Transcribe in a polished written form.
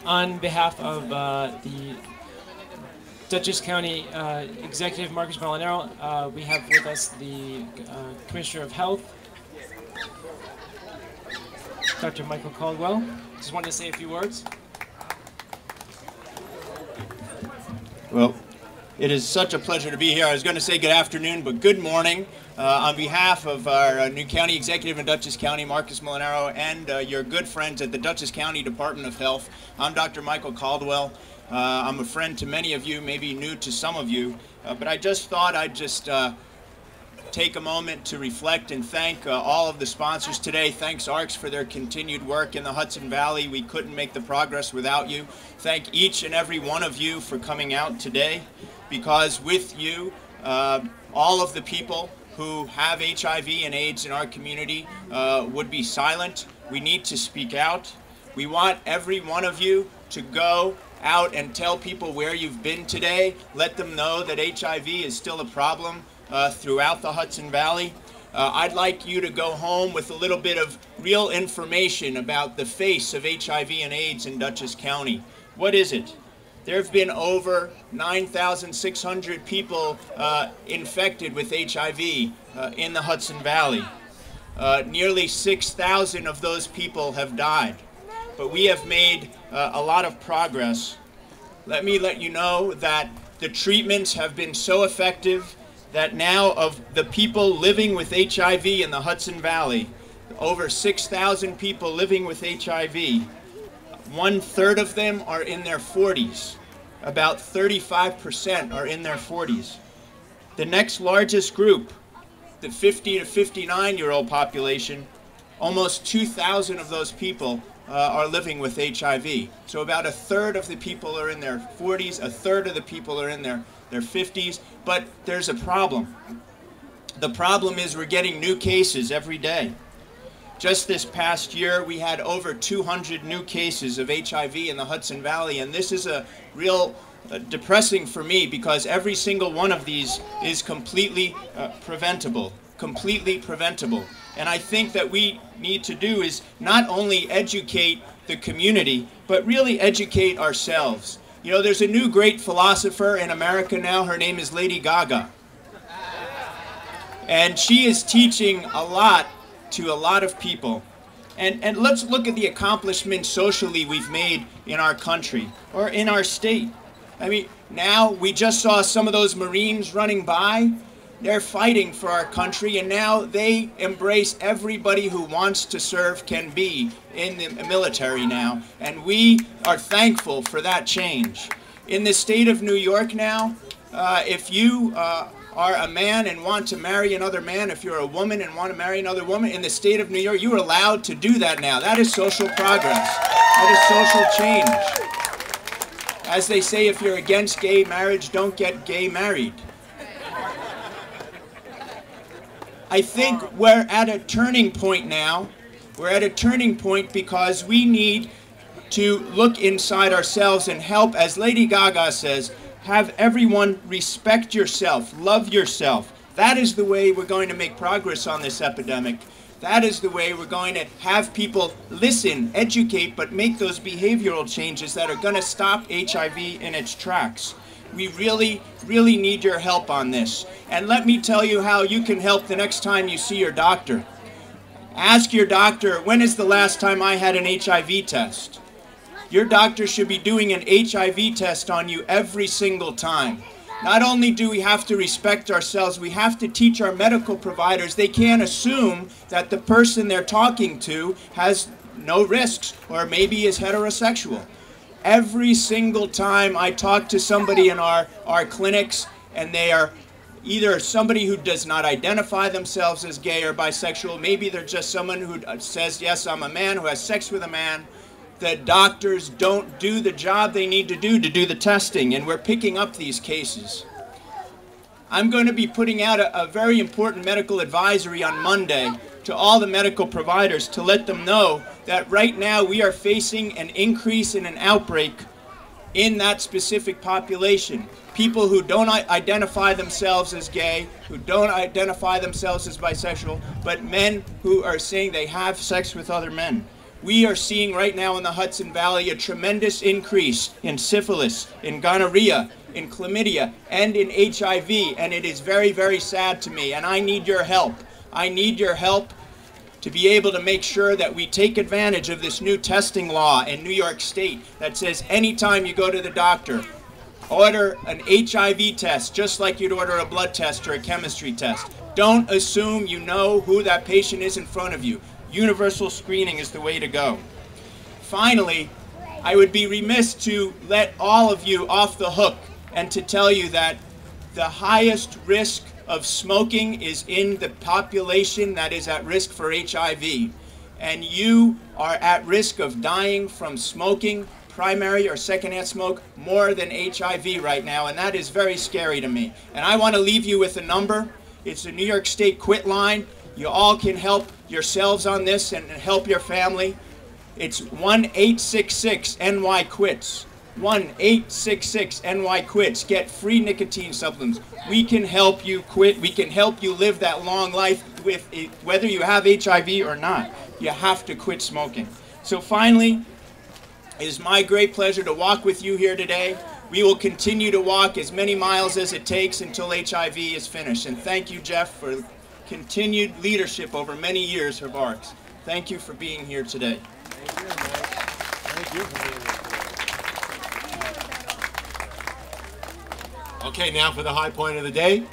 On behalf of the Dutchess County Executive Marcus Molinaro, we have with us the Commissioner of Health, Dr. Michael Caldwell. Just wanted to say a few words. Well, it is such a pleasure to be here. I was going to say good afternoon, but good morning. On behalf of our new county executive in Dutchess County, Marcus Molinaro, and your good friends at the Dutchess County Department of Health, I'm Dr. Michael Caldwell. I'm a friend to many of you, maybe new to some of you, but I just thought I'd just take a moment to reflect and thank all of the sponsors today. Thanks ARCS for their continued work in the Hudson Valley. We couldn't make the progress without you. Thank each and every one of you for coming out today, because with you, all of the people who have HIV and AIDS in our community would be silent. We need to speak out. We want every one of you to go out and tell people where you've been today. Let them know that HIV is still a problem throughout the Hudson Valley. I'd like you to go home with a little bit of real information about the face of HIV and AIDS in Dutchess County. What is it? There have been over 9,600 people infected with HIV in the Hudson Valley. Nearly 6,000 of those people have died. But we have made a lot of progress. Let me let you know that the treatments have been so effective that now of the people living with HIV in the Hudson Valley, over 6,000 people living with HIV, 1/3 of them are in their 40s. About 35% are in their 40s. The next largest group, the 50 to 59-year-old population, almost 2,000 of those people are living with HIV. So about 1/3 of the people are in their 40s, 1/3 of the people are in their 50s, but there's a problem. The problem is we're getting new cases every day. Just this past year, we had over 200 new cases of HIV in the Hudson Valley, and this is a real depressing for me, because every single one of these is completely preventable. And I think that we need to do is not only educate the community, but really educate ourselves. You know, there's a new great philosopher in America now. Her name is Lady Gaga. And she is teaching a lot to a lot of people. And let's look at the accomplishments socially we've made in our country or in our state. I mean, now we just saw some of those Marines running by. They're fighting for our country, and now they embrace everybody who wants to serve can be in the military now. And we are thankful for that change. In the state of New York now, if you are a man and want to marry another man, if you're a woman and want to marry another woman, in the state of New York, you are allowed to do that now. That is social progress. That is social change. As they say, if you're against gay marriage, don't get gay married. I think we're at a turning point now. We're at a turning point because we need to look inside ourselves and help, as Lady Gaga says, have everyone respect yourself, love yourself. That is the way we're going to make progress on this epidemic. That is the way we're going to have people listen, educate, but make those behavioral changes that are going to stop HIV in its tracks. We really, really need your help on this. And let me tell you how you can help the next time you see your doctor. Ask your doctor, when is the last time I had an HIV test? Your doctor should be doing an HIV test on you every single time. Not only do we have to respect ourselves, we have to teach our medical providers they can't assume that the person they're talking to has no risks or maybe is heterosexual. Every single time I talk to somebody in our clinics and they are either somebody who does not identify themselves as gay or bisexual, maybe they're just someone who says, yes, I'm a man who has sex with a man, the doctors don't do the job they need to do the testing, and we're picking up these cases. I'm going to be putting out a very important medical advisory on Monday to all the medical providers to let them know that right now we are facing an increase in an outbreak in that specific population. People who don't identify themselves as gay, who don't identify themselves as bisexual, but men who are saying they have sex with other men. We are seeing right now in the Hudson Valley a tremendous increase in syphilis, in gonorrhea, in chlamydia, and in HIV, and it is very, very sad to me, and I need your help. I need your help to be able to make sure that we take advantage of this new testing law in New York State that says anytime you go to the doctor, order an HIV test just like you'd order a blood test or a chemistry test. Don't assume you know who that patient is in front of you. Universal screening is the way to go. Finally, I would be remiss to let all of you off the hook and to tell you that the highest risk of smoking is in the population that is at risk for HIV. And you are at risk of dying from smoking, primary or secondhand smoke, more than HIV right now, and that is very scary to me. And I want to leave you with a number. It's the New York State Quit line. You all can help yourselves on this and help your family. It's 1-866-NY-QUITS. 1-866-NY-QUITS. Get free nicotine supplements. We can help you quit. We can help you live that long life with it, whether you have HIV or not. You have to quit smoking. So finally, it is my great pleasure to walk with you here today. We will continue to walk as many miles as it takes until HIV is finished. And thank you, Jeff, for continued leadership over many years of ARCS. Thank you for being here today. Thank you, Mike. Thank you for being here today. Okay, now for the high point of the day.